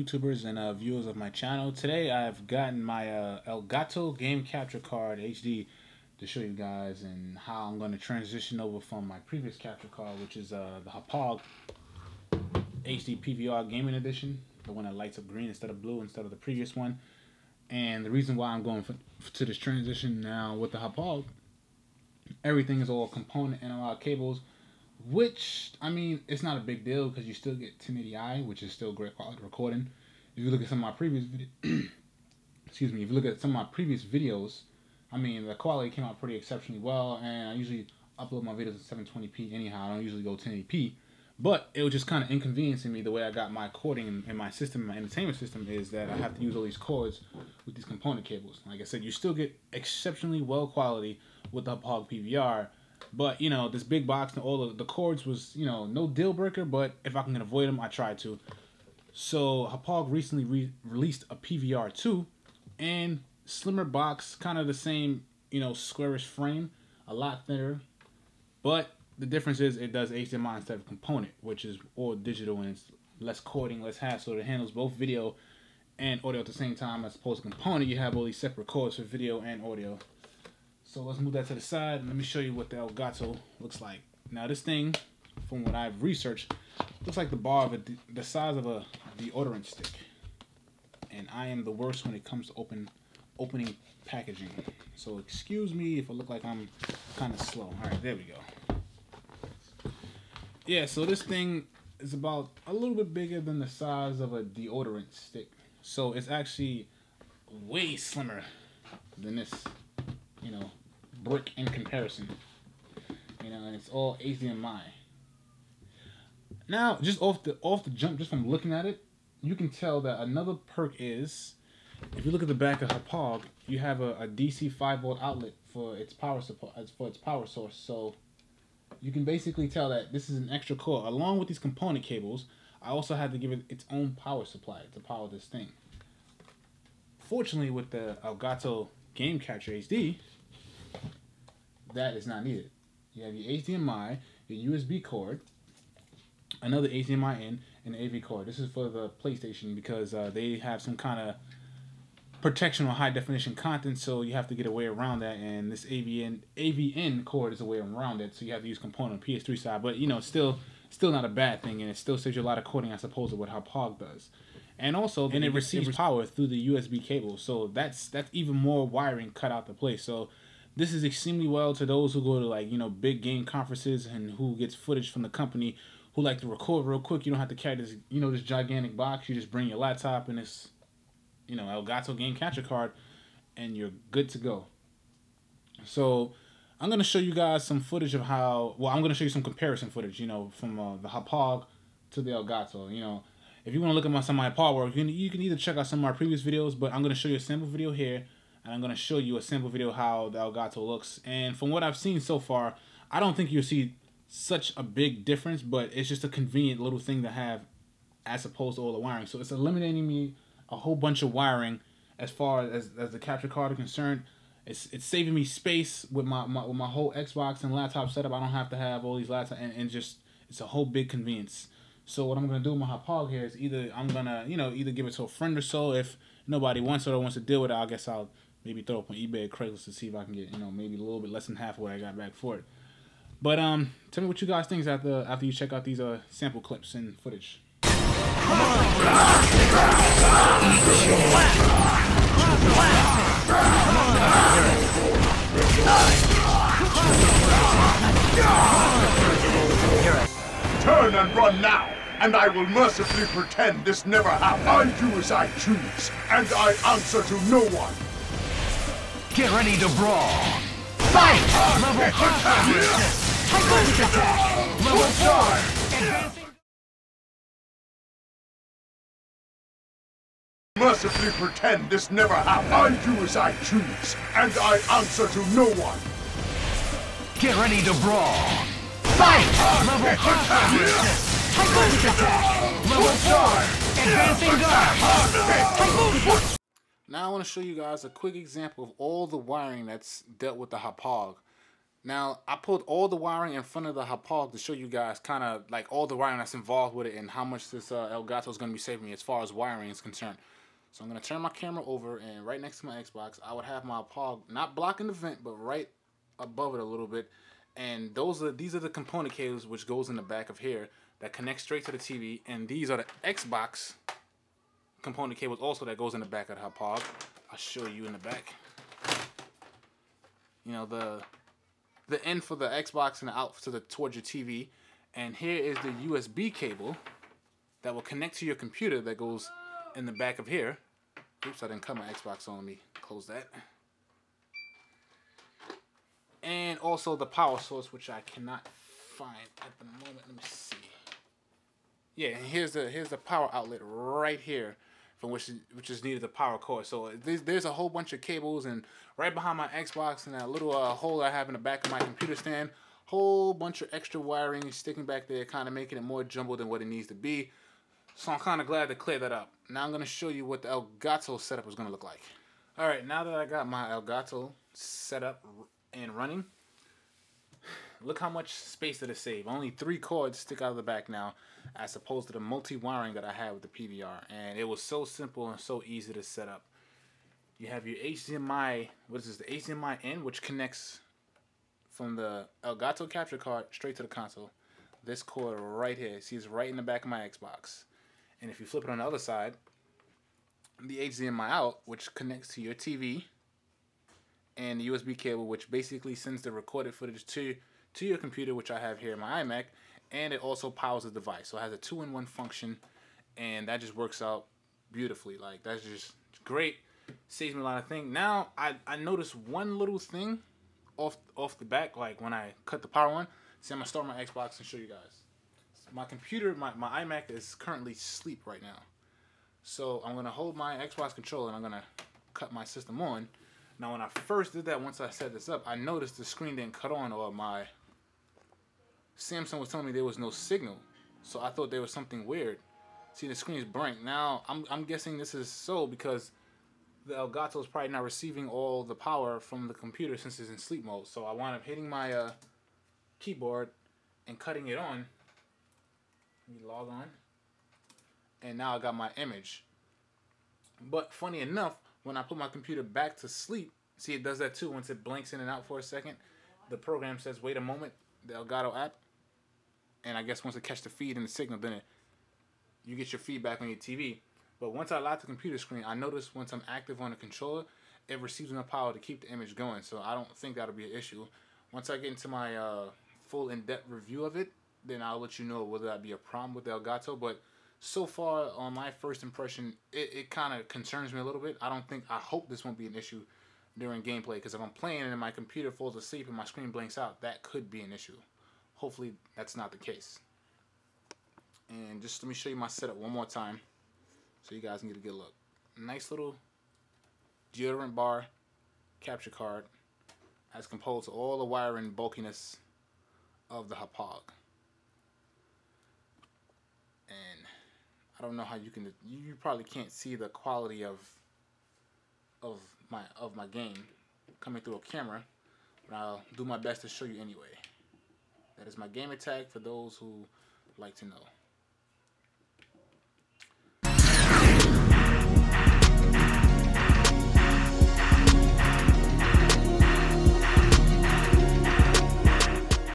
YouTubers and viewers of my channel. Today I've gotten my Elgato Game Capture card HD to show you guys and how I'm going to transition over from my previous capture card, which is the Hauppauge HD PVR Gaming Edition, the one that lights up green instead of blue instead of the previous one. And the reason why I'm going to this transition now with the Hauppauge, everything is all component analog cables, which, I mean, it's not a big deal because you still get 1080i, which is still great quality recording. If you look at some of my previous if you look at some of my previous videos, I mean, the quality came out pretty exceptionally well, and I usually upload my videos at 720p anyhow. I don't usually go 1080p, but it was just kind of inconveniencing me the way I got my cording in my system, my entertainment system, is that I have to use all these cords with these component cables. Like I said, you still get exceptionally well quality with the Hauppauge PVR, but, you know, this big box and all of the cords was, you know, no deal breaker, but if I can avoid them, I try to. So Hauppauge recently released a PVR 2 and slimmer box, kind of the same, you know, squarish frame, a lot thinner, but the difference is it does HDMI instead of component, which is all digital, and it's less cording, less hassle. It handles both video and audio at the same time, as opposed to component. You have all these separate cords for video and audio. So let's move that to the side and let me show you what the Elgato looks like. Now this thing, from what I've researched, looks like the bar of the size of a deodorant stick. And I am the worst when it comes to opening packaging. So excuse me if I look like I'm kind of slow. All right, there we go. Yeah, so this thing is about a little bit bigger than the size of a deodorant stick. So it's actually way slimmer than this, you know, brick in comparison. You know, and it's all HDMI. Now, just off the jump, just from looking at it, you can tell that another perk is, if you look at the back of Hauppauge, you have a DC 5-volt outlet for its power support, for its power source. So you can basically tell that this is an extra cord. Along with these component cables, I also had to give it its own power supply to power this thing. Fortunately, with the Elgato Game Capture HD, that is not needed. You have your HDMI, your USB cord, another HDMI in, and an AV cord. This is for the PlayStation because they have some kind of protection on high definition content, so you have to get a way around that, and this AV-in cord is a way around it, so you have to use component on PS3 side. But, you know, still not a bad thing, and it still saves you a lot of coding as opposed to what Hauppauge does. And also, it receives power through the USB cable, so that's even more wiring cut out to place. So this is extremely well to those who go to, like, you know, big game conferences and who gets footage from the company, who like to record real quick. You don't have to carry this, you know, this gigantic box. You just bring your laptop and this, you know, Elgato Game Capture card, and you're good to go. So I'm going to show you guys some footage of how, well, I'm going to show you some comparison footage, you know, from the Hauppauge to the Elgato. You know, if you want to look at some of my Hauppauge work, you can either check out some of my previous videos, but I'm going to show you a sample video here, and I'm going to show you a sample video how the Elgato looks. And from what I've seen so far, I don't think you'll see such a big difference, but it's just a convenient little thing to have as opposed to all the wiring. So it's eliminating me a whole bunch of wiring as far as the capture card is concerned. It's saving me space with my whole Xbox and laptop setup. I don't have to have all these laptops, and just, it's a whole big convenience. So what I'm gonna do with my Hauppauge here is I'm gonna either give it to a friend or so. If nobody wants it or wants to deal with it, I guess I'll maybe throw it up on eBay or Craigslist to see if I can get, you know, maybe a little bit less than half of what I got back for it. But tell me what you guys think after you check out these sample clips and footage. Turn and run now, and I will mercifully pretend this never happened. I do as I choose, and I answer to no one. Get ready to brawl. Fight! Level 5. Level 4. Advancing. Mercifully pretend this never happened. I do as I choose, and I answer to no one. Get ready to brawl. Fight! Level 5. Level 4. Advancing guard. Now I want to show you guys a quick example of all the wiring that's dealt with the Hauppauge. Now, I pulled all the wiring in front of the Hauppauge to show you guys kind of like all the wiring that's involved with it and how much this Elgato is going to be saving me as far as wiring is concerned. So I'm going to turn my camera over, and right next to my Xbox, I would have my Hauppauge not blocking the vent, but right above it a little bit. And these are the component cables which goes in the back of here that connect straight to the TV. And these are the Xbox component cables also that goes in the back of the Hauppauge. I'll show you in the back. You know, the end for the Xbox and the out towards your TV. And here is the USB cable that will connect to your computer that goes in the back of here. Oops, I didn't cut my Xbox on me. Close that. And also the power source, which I cannot find at the moment. Let me see. Yeah, and here's the power outlet right here, from which is needed the power cord. So there's a whole bunch of cables, and right behind my Xbox and that little hole I have in the back of my computer stand, whole bunch of extra wiring sticking back there, kind of making it more jumbled than what it needs to be. So I'm kind of glad to clear that up. Now I'm going to show you what the Elgato setup is going to look like. All right, now that I got my Elgato set up and running, look how much space did it save. Only 3 cords stick out of the back now, as opposed to the multi-wiring that I had with the PVR. And it was so simple and so easy to set up. You have your HDMI, what is this, the HDMI in, which connects from the Elgato capture card straight to the console. This cord right here, see, it's right in the back of my Xbox. And if you flip it on the other side, the HDMI out, which connects to your TV, and the USB cable, which basically sends the recorded footage to your computer, which I have here in my iMac, and it also powers the device. So it has a 2-in-1 function, and that just works out beautifully. Like, that's just great. Saves me a lot of things. Now, I noticed one little thing off the back, like when I cut the power on. See, I'm going to start my Xbox and show you guys. My computer, my iMac is currently asleep right now. So I'm going to hold my Xbox controller and I'm going to cut my system on. Now, when I first did that, once I set this up, I noticed the screen didn't cut on, or my Samsung was telling me there was no signal. So I thought there was something weird. See, the screen is blank. Now, I'm guessing this is so because the Elgato is probably not receiving all the power from the computer since it's in sleep mode. So I wound up hitting my keyboard and cutting it on. Let me log on. And now I got my image. But funny enough, when I put my computer back to sleep, see, it does that too. Once it blinks in and out for a second, the program says, wait a moment, the Elgato app. And I guess once it catches the feed and the signal, then you get your feedback on your TV. But once I lock the computer screen, I notice once I'm active on the controller, it receives enough power to keep the image going. So I don't think that'll be an issue. Once I get into my full in-depth review of it, then I'll let you know whether that be a problem with the Elgato. But so far, on my first impression, it kind of concerns me a little bit. I hope this won't be an issue during gameplay, because if I'm playing and my computer falls asleep and my screen blinks out, that could be an issue. Hopefully, that's not the case. And just let me show you my setup one more time so you guys can get a good look. Nice little deodorant bar capture card as composed of all the wiring bulkiness of the Hauppauge. And I don't know how you probably can't see the quality of my game coming through a camera, but I'll do my best to show you anyway. That is my gamer tag for those who like to know.